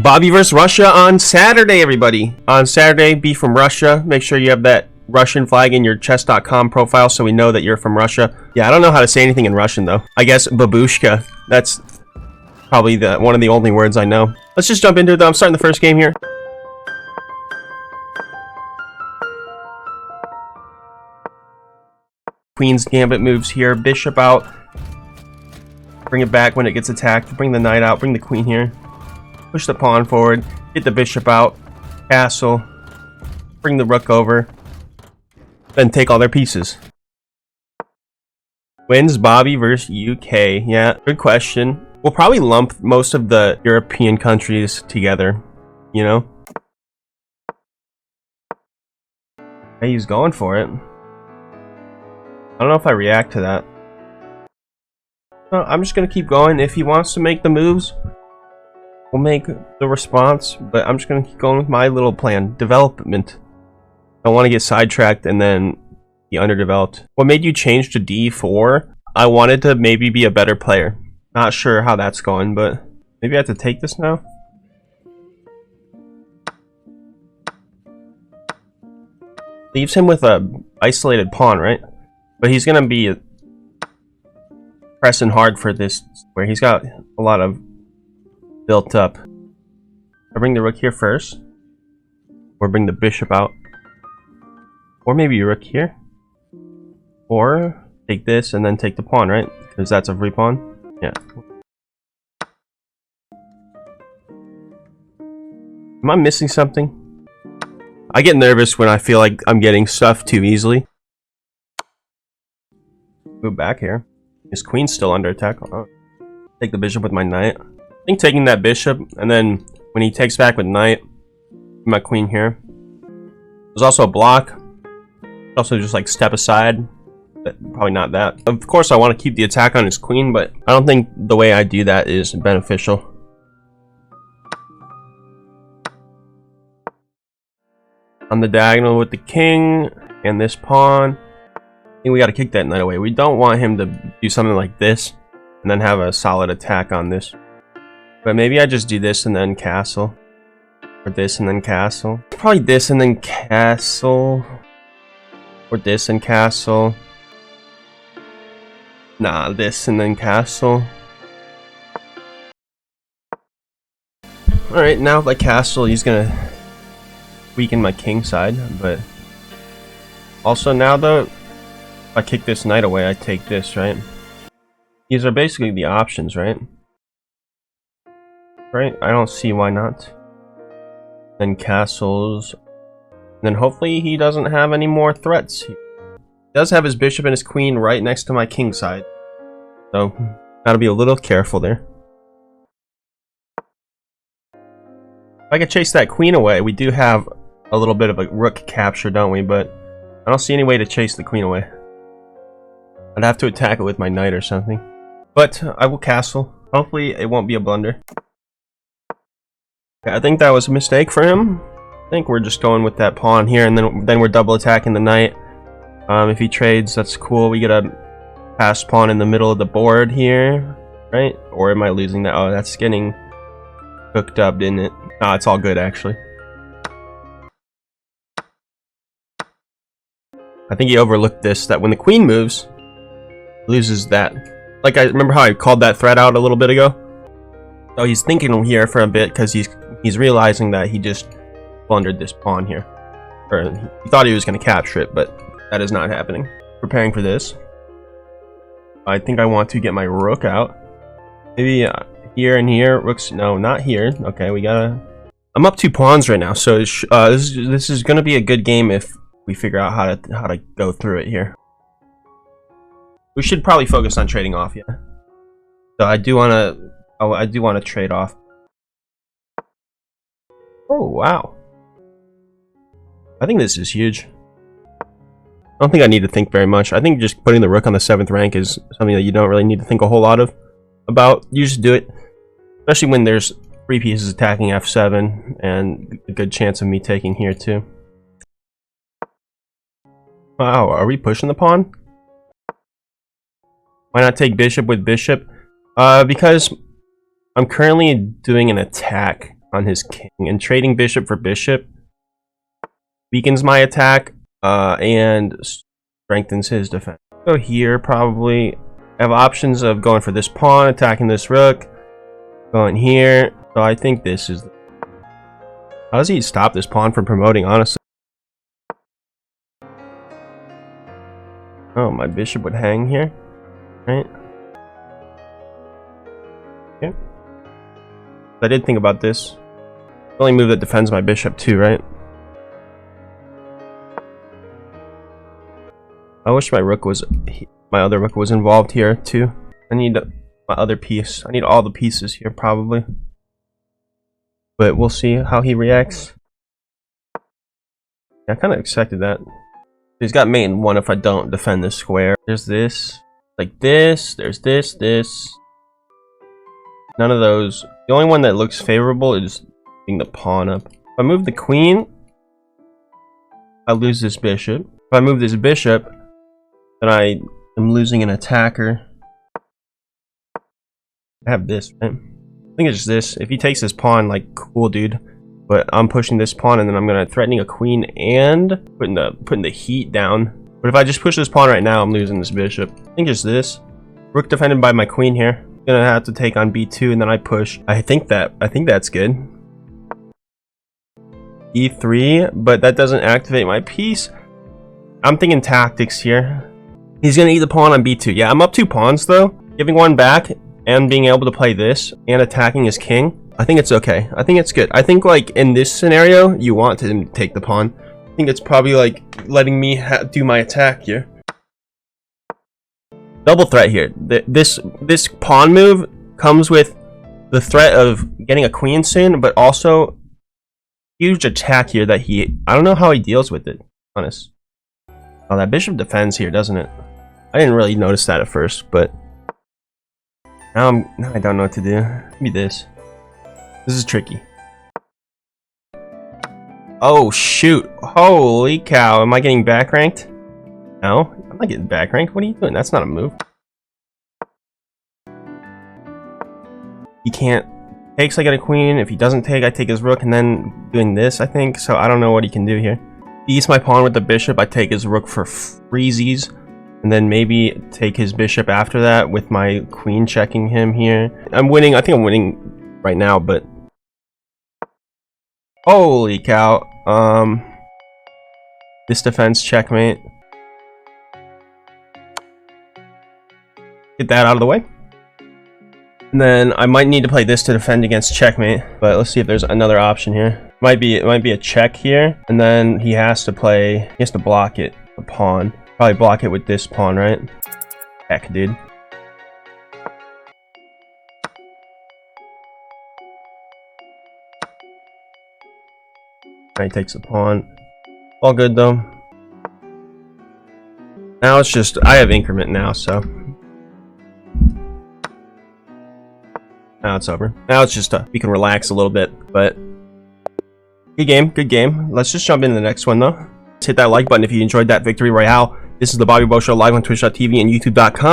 Bobby versus Russia on Saturday, everybody. On Saturday, be from Russia. Make sure you have that Russian flag in your chess.com profile so we know that you're from Russia. Yeah, I don't know how to say anything in Russian, though. I guess babushka. That's probably one of the only words I know. Let's just jump into it, though. I'm starting the first game here. Queen's Gambit moves here. Bishop out. Bring it back when it gets attacked. Bring the knight out. Bring the queen here. Push the pawn forward. Get the bishop out. Castle. Bring the rook over. Then take all their pieces. Wins Bobby versus UK? Yeah, good question. We'll probably lump most of the European countries together, you know? Hey, he's going for it. I don't know if I react to that. No, I'm just gonna keep going. If he wants to make the moves, we'll make the response, but I'm just gonna keep going with my little plan. Development. I don't want to get sidetracked and then be underdeveloped. What made you change to D4? I wanted to maybe be a better player. Not sure how that's going, but maybe I have to take this now. Leaves him with a isolated pawn, right? But he's gonna be pressing hard for this, where he's got a lot of built up. I bring the rook here first, or bring the bishop out, or maybe rook here, or take this and then take the pawn, right? Because that's a free pawn. Yeah. Am I missing something? I get nervous when I feel like I'm getting stuff too easily. Move back here. His queen's still under attack. Oh. Take the bishop with my knight. I think taking that bishop, and then when he takes back with knight, my queen here. There's also a block. Also just like step aside. But probably not that. Of course I want to keep the attack on his queen, but I don't think the way I do that is beneficial. On the diagonal with the king and this pawn. I think we got to kick that knight away. We don't want him to do something like this and then have a solid attack on this. But maybe I just do this and then castle. Or this and then castle. Probably this and then castle. Or this and castle. Nah, this and then castle. Alright, now the castle, he's gonna weaken my king side, but also now though, if I kick this knight away, I take this, right? These are basically the options, right? Right? I don't see why not. Then castles. Then hopefully he doesn't have any more threats. He does have his bishop and his queen right next to my king side. So, gotta be a little careful there. If I could chase that queen away, we do have a little bit of a rook capture, don't we? But I don't see any way to chase the queen away. I'd have to attack it with my knight or something. But I will castle. Hopefully it won't be a blunder. Okay, I think that was a mistake for him. I think we're just going with that pawn here, and then we're double attacking the knight. If he trades, that's cool. We get a pass pawn in the middle of the board here, right? Or am I losing that? Oh, that's getting hooked up, didn't it? Nah, it's all good actually. I think he overlooked this, that when the queen moves, loses that. Like, I remember how I called that threat out a little bit ago? So he's thinking here for a bit because he's realizing that he just blundered this pawn here. Or he thought he was going to capture it, but that is not happening. Preparing for this. I think I want to get my rook out. Maybe here and here. Rooks, no, not here. Okay, we gotta... I'm up 2 pawns right now, so this is going to be a good game if we figure out how to go through it here. We should probably focus on trading off, yeah. So I do want to trade off. Oh wow! I think this is huge. I don't think I need to think very much. I think just putting the rook on the 7th rank is something that you don't really need to think a whole lot about. You just do it, especially when there's 3 pieces attacking f7 and a good chance of me taking here too. Wow, are we pushing the pawn? Why not take bishop with bishop? Because I'm currently doing an attack on his king, and trading bishop for bishop weakens my attack and strengthens his defense. Go here probably. I have options of going for this pawn, attacking this rook, going here. So I think this is. How does he stop this pawn from promoting, honestly? Oh, my bishop would hang here, right? Okay. I did think about this. The only move that defends my bishop too, right? I wish my rook was, my other rook was involved here too. I need my other piece. I need all the pieces here probably. But we'll see how he reacts. Yeah, I kind of expected that. He's got mate in 1 if I don't defend this square. There's this, like this, there's this. None of those. The only one that looks favorable is moving the pawn up. If I move the queen, I lose this bishop. If I move this bishop, then I am losing an attacker. I have this, right? I think it's just this. If he takes this pawn, like, cool, dude. But I'm pushing this pawn, and then I'm gonna threatening a queen and putting the heat down. But if I just push this pawn right now, I'm losing this bishop. I think it's this. Rook defended by my queen here. Gonna have to take on b2, and then I push. I think that's good. e3, but that doesn't activate my piece. I'm thinking tactics here. He's gonna eat the pawn on b2. Yeah, I'm up 2 pawns though. Giving 1 back and being able to play this and attacking his king. I think it's okay. I think it's good. I think like in this scenario, you want to take the pawn. I think it's probably like letting me do my attack here. Double threat here. This pawn move comes with the threat of getting a queen soon, but also huge attack here that I don't know how he deals with it, honest. Oh, that bishop defends here, doesn't it? I didn't really notice that at first, but now I don't know what to do. Maybe this. This is tricky. Oh shoot! Holy cow! Am I getting back ranked? No, I'm not getting back ranked. What are you doing? That's not a move. He can't. Takes, I get a queen. If he doesn't take, I take his rook, and then doing this, I think. So I don't know what he can do here. He eats my pawn with the bishop. I take his rook for freezies, and then maybe take his bishop after that with my queen checking him here. I'm winning. I think I'm winning right now, but holy cow! This defense checkmate. Get that out of the way. And then I might need to play this to defend against checkmate, but let's see if there's another option here. It might be a check here, and then he has to block it, the pawn. Probably block it with this pawn, right? Heck, dude. He takes the pawn. All good though. Now it's just, I have increment now, so. Now it's over. Now it's just, we can relax a little bit, but good game, good game. Let's just jump into the next one though. Let's hit that like button if you enjoyed that victory royale. This is the Bobby Bo Show live on twitch.tv and youtube.com.